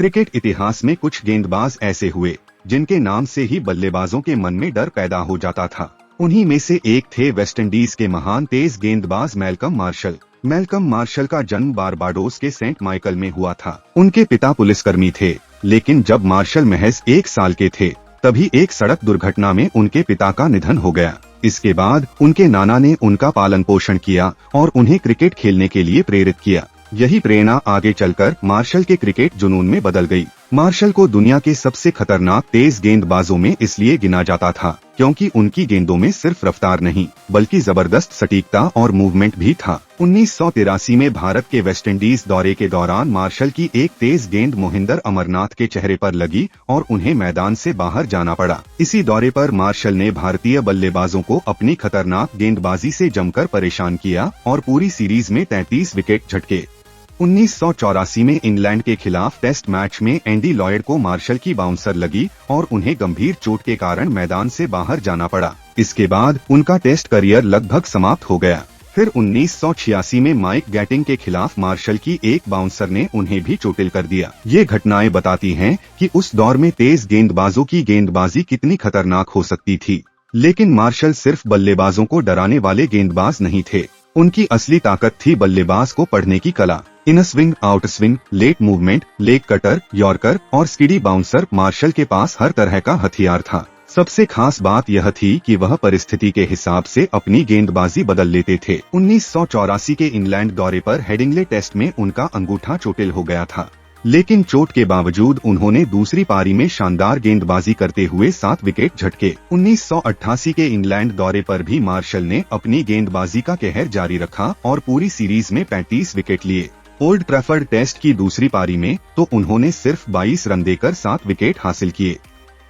Cricket इतिहास में कुछ गेंदबाज ऐसे हुए जिनके नाम से ही बल्लेबाजों के मन में डर पैदा हो जाता था। उन्हीं में से एक थे वेस्टइंडीज के महान तेज गेंदबाज मैल्कम मार्शल। मैल्कम मार्शल का जन्म बारबाडोस के सेंट माइकल में हुआ था। उनके पिता पुलिसकर्मी थे, लेकिन जब मार्शल महज 1 साल के थे तभी एक सड़क दुर्घटना में उनके पिता का निधन हो गया। इसके बाद उनके नाना ने उनका पालन पोषण किया और उन्हें क्रिकेट खेलने के लिए प्रेरित किया। यही प्रेरणा आगे चलकर मार्शल के क्रिकेट जुनून में बदल गई। मार्शल को दुनिया के सबसे खतरनाक तेज गेंदबाजों में इसलिए गिना जाता था क्योंकि उनकी गेंदों में सिर्फ रफ्तार नहीं बल्कि जबरदस्त सटीकता और मूवमेंट भी था। 1983 में भारत के वेस्टइंडीज दौरे के दौरान मार्शल की एक तेज गेंद मोहिंदर अमरनाथ के चेहरे पर लगी और उन्हें मैदान से बाहर जाना पड़ा। इसी दौरे पर मार्शल ने भारतीय बल्लेबाजों को अपनी खतरनाक गेंदबाजी से जमकर परेशान किया और पूरी सीरीज में 33 विकेट झटके। 1984 में इंग्लैंड के खिलाफ टेस्ट मैच में एंडी लॉयड को मार्शल की बाउंसर लगी और उन्हें गंभीर चोट के कारण मैदान से बाहर जाना पड़ा। इसके बाद उनका टेस्ट करियर लगभग समाप्त हो गया। फिर 1986 में माइक गैटिंग के खिलाफ मार्शल की एक बाउंसर ने उन्हें भी चोटिल कर दिया। ये घटनाएं बताती हैं कि उस दौर में तेज गेंदबाजों की गेंदबाजी कितनी खतरनाक हो सकती थी। लेकिन मार्शल सिर्फ बल्लेबाजों को डराने वाले गेंदबाज नहीं थे। उनकी असली ताकत थी बल्लेबाज को पढ़ने की कला। In swing, out swing, late movement, leg cutter, yorker और स्किडी बाउंसर, मार्शल के पास हर तरह का हथियार था। सबसे खास बात यह थी कि वह परिस्थिति के हिसाब से अपनी गेंदबाजी बदल लेते थे। 1984 के इंग्लैंड दौरे पर हेडिंग्ले टेस्ट में उनका अंगूठा चोटिल हो गया था, लेकिन चोट के बावजूद उन्होंने दूसरी पारी में शानदार गेंदबाजी करते हुए 7 विकेट झटके। 1988 के इंग्लैंड दौरे पर भी मार्शल ने अपनी गेंदबाजी का कहर जारी रखा और पूरी सीरीज में 35 विकेट लिए। ओल्ड ट्रैफर्ड टेस्ट की दूसरी पारी में तो उन्होंने सिर्फ 22 रन देकर 7 विकेट हासिल किए।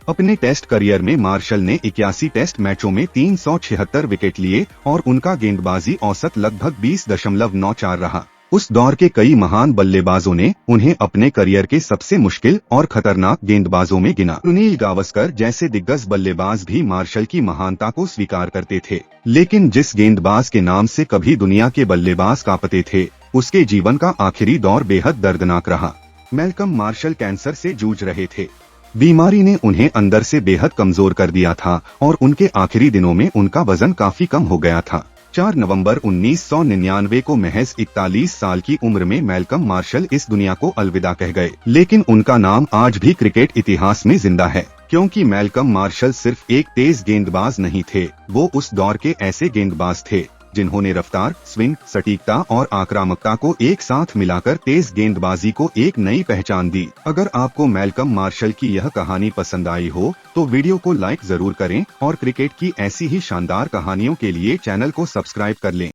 अपने टेस्ट करियर में मार्शल ने 81 टेस्ट मैचों में 376 विकेट लिए और उनका गेंदबाजी औसत लगभग 20.94 रहा। उस दौर के कई महान बल्लेबाजों ने उन्हें अपने करियर के सबसे मुश्किल और खतरनाक गेंदबाजों में गिना। सुनील गावस्कर जैसे दिग्गज बल्लेबाज भी मार्शल की महानता को स्वीकार करते थे, लेकिन जिस गेंदबाज के नाम से कभी दुनिया के बल्लेबाज कांपते थे, उसके जीवन का आखिरी दौर बेहद दर्दनाक रहा। मैल्कम मार्शल कैंसर से जूझ रहे थे। बीमारी ने उन्हें अंदर से बेहद कमजोर कर दिया था और उनके आखिरी दिनों में उनका वजन काफी कम हो गया था। 4 नवंबर 1999 को महज 41 साल की उम्र में मैल्कम मार्शल इस दुनिया को अलविदा कह गए। लेकिन उनका नाम आज भी क्रिकेट इतिहास में जिंदा है, क्योंकि मैल्कम मार्शल सिर्फ एक तेज गेंदबाज नहीं थे, वो उस दौर के ऐसे गेंदबाज थे जिन्होंने रफ्तार, स्विंग, सटीकता और आक्रामकता को एक साथ मिलाकर तेज गेंदबाजी को एक नई पहचान दी। अगर आपको मैल्कम मार्शल की यह कहानी पसंद आई हो तो वीडियो को लाइक जरूर करें और क्रिकेट की ऐसी ही शानदार कहानियों के लिए चैनल को सब्सक्राइब कर लें।